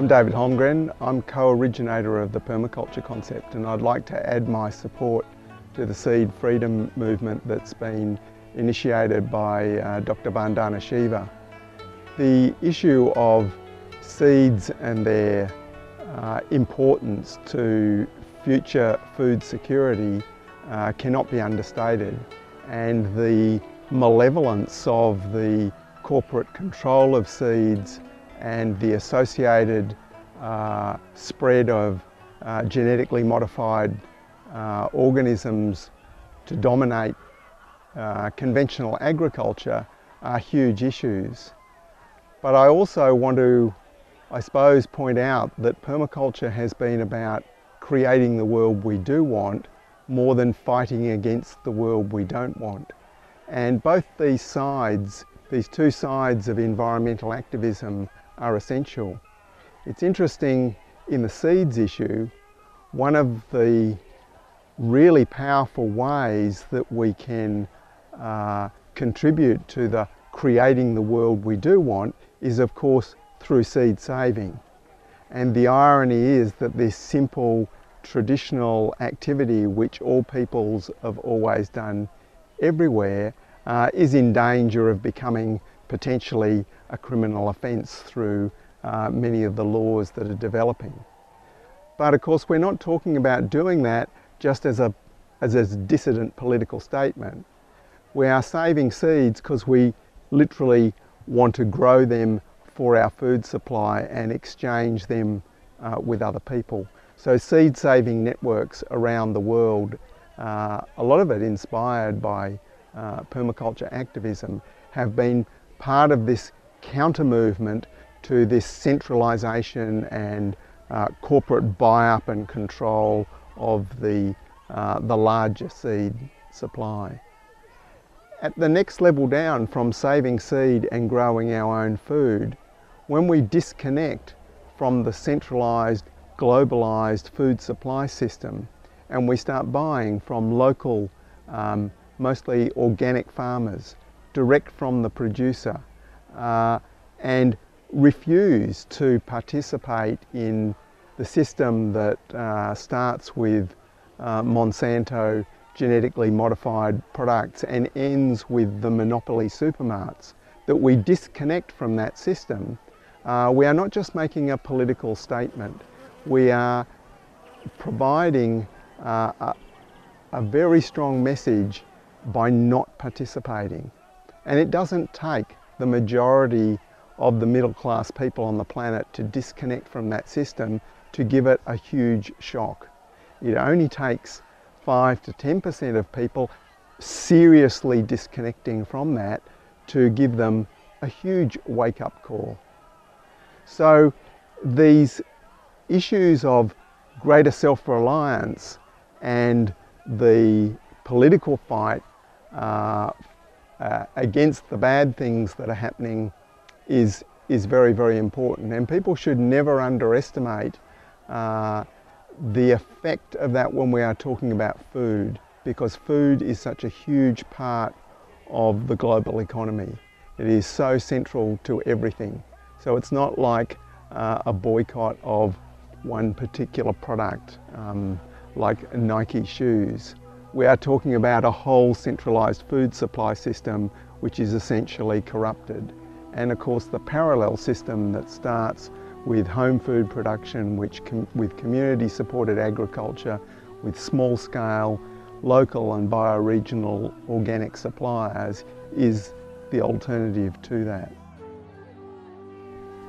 I'm Dawid Holmgren. I'm co-originator of the permaculture concept, and I'd like to add my support to the seed freedom movement that's been initiated by Dr. Vandana Shiva. The issue of seeds and their importance to future food security cannot be understated, and the malevolence of the corporate control of seeds and the associated spread of genetically modified organisms to dominate conventional agriculture are huge issues. But I also want to, I suppose, point out that permaculture has been about creating the world we do want more than fighting against the world we don't want. And both these sides, these two sides of environmental activism, are essential. It's interesting, in the seeds issue, one of the really powerful ways that we can contribute to the creating the world we do want is, of course, through seed saving. And the irony is that this simple traditional activity, which all peoples have always done everywhere, is in danger of becoming potentially a criminal offence through many of the laws that are developing. But of course, we're not talking about doing that just as a dissident political statement. We are saving seeds because we literally want to grow them for our food supply and exchange them with other people. So seed saving networks around the world, a lot of it inspired by permaculture activism, have been part of this counter movement to this centralisation and corporate buy-up and control of the larger seed supply. At the next level down from saving seed and growing our own food, when we disconnect from the centralised, globalised food supply system and we start buying from local, mostly organic farmers, direct from the producer, and refuse to participate in the system that starts with Monsanto genetically modified products and ends with the monopoly supermarkets, that we disconnect from that system, we are not just making a political statement, we are providing a very strong message by not participating. And it doesn't take the majority of the middle class people on the planet to disconnect from that system to give it a huge shock. It only takes 5 to 10% of people seriously disconnecting from that to give them a huge wake-up call. So these issues of greater self-reliance and the political fight against the bad things that are happening is very, very important. And people should never underestimate the effect of that when we are talking about food, because food is such a huge part of the global economy. It is so central to everything. So it's not like a boycott of one particular product, like Nike shoes. We are talking about a whole centralised food supply system which is essentially corrupted. And of course the parallel system that starts with home food production, with community supported agriculture, with small scale, local and bioregional organic suppliers, is the alternative to that.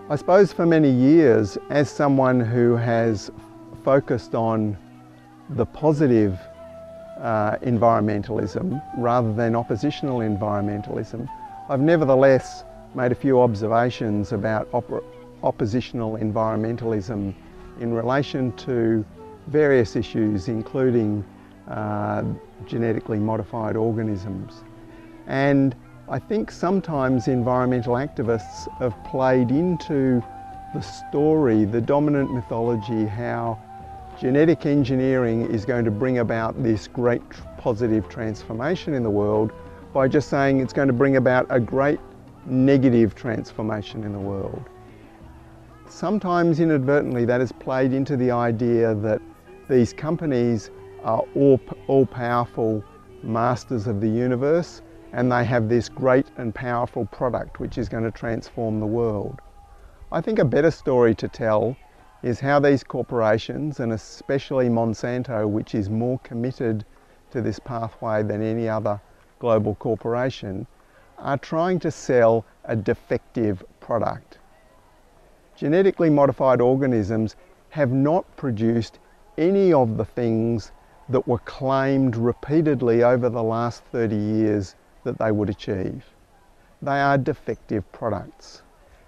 I suppose for many years, as someone who has focused on the positive environmentalism rather than oppositional environmentalism, I've nevertheless made a few observations about oppositional environmentalism in relation to various issues, including genetically modified organisms. And I think sometimes environmental activists have played into the story, the dominant mythology, how genetic engineering is going to bring about this great positive transformation in the world by just saying it's going to bring about a great negative transformation in the world. sometimes inadvertently that has played into the idea that these companies are all-powerful masters of the universe, and they have this great and powerful product which is going to transform the world. I think a better story to tell is how these corporations, and especially Monsanto, which is more committed to this pathway than any other global corporation, are trying to sell a defective product. Genetically modified organisms have not produced any of the things that were claimed repeatedly over the last 30 years that they would achieve. They are defective products.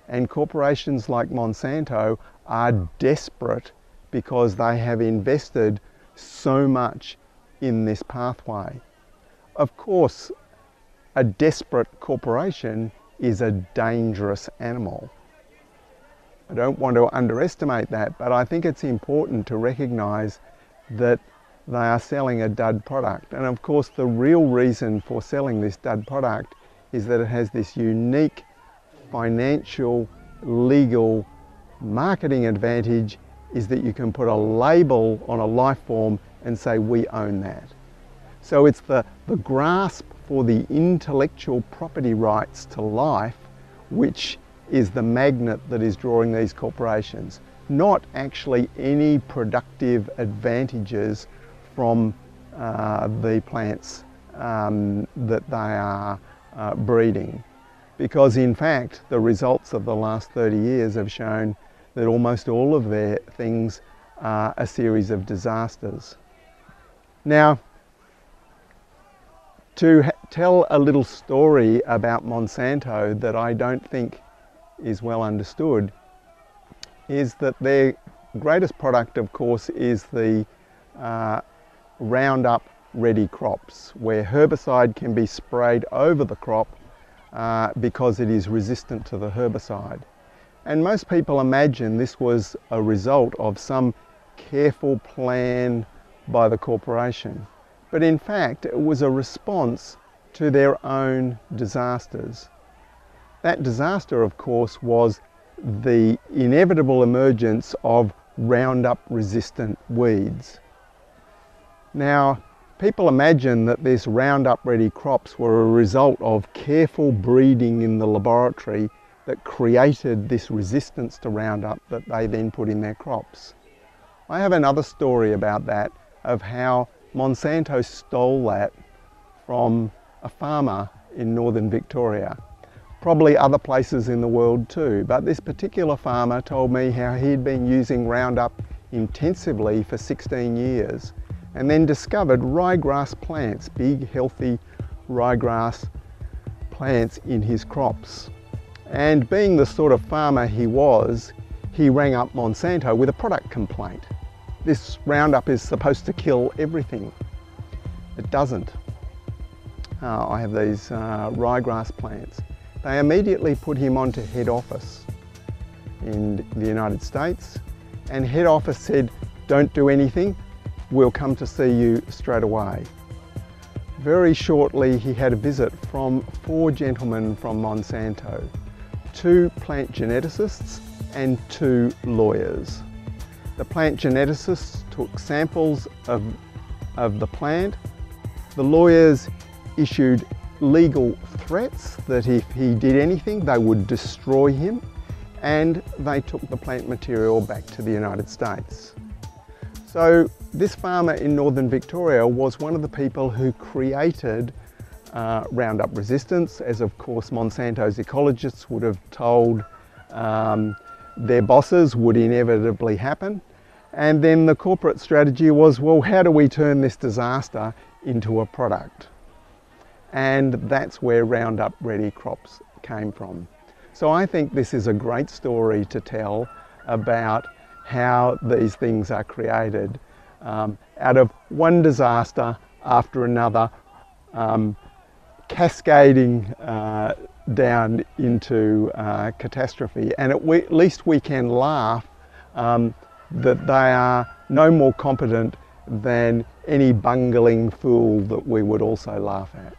And corporations like Monsanto are desperate because they have invested so much in this pathway. Of course, a desperate corporation is a dangerous animal. I don't want to underestimate that, but I think it's important to recognize that they are selling a dud product. And of course, the real reason for selling this dud product is that it has this unique financial, legal, marketing advantage, is that you can put a label on a life form and say, we own that. So it's the grasp for the intellectual property rights to life which is the magnet that is drawing these corporations, not actually any productive advantages from the plants that they are breeding. Because in fact, the results of the last 30 years have shown that almost all of their things are a series of disasters. Now, to tell a little story about Monsanto that I don't think is well understood is that their greatest product, of course, is the Roundup ready crops, where herbicide can be sprayed over the crop because it is resistant to the herbicide. And most people imagine this was a result of some careful plan by the corporation. But in fact, it was a response to their own disasters. That disaster, of course, was the inevitable emergence of Roundup resistant weeds. Now, people imagine that this Roundup ready crops were a result of careful breeding in the laboratory that created this resistance to Roundup that they then put in their crops. I have another story about that, of how Monsanto stole that from a farmer in northern Victoria. Probably other places in the world too, but this particular farmer told me how he'd been using Roundup intensively for 16 years and then discovered ryegrass plants, big healthy ryegrass plants in his crops. And being the sort of farmer he was, he rang up Monsanto with a product complaint. This Roundup is supposed to kill everything. It doesn't. I have these ryegrass plants. They immediately put him onto head office in the United States, and head office said, don't do anything, we'll come to see you straight away. Very shortly he had a visit from 4 gentlemen from Monsanto, 2 plant geneticists and 2 lawyers. The plant geneticists took samples of the plant. The lawyers issued legal threats that if he did anything, they would destroy him, and they took the plant material back to the United States. So this farmer in northern Victoria was one of the people who created Roundup resistance, as of course Monsanto's ecologists would have told their bosses would inevitably happen. And then the corporate strategy was, well, how do we turn this disaster into a product? And that's where Roundup ready crops came from. So I think this is a great story to tell about how these things are created out of one disaster after another, cascading down into catastrophe. And at least we can laugh that they are no more competent than any bungling fool that we would also laugh at.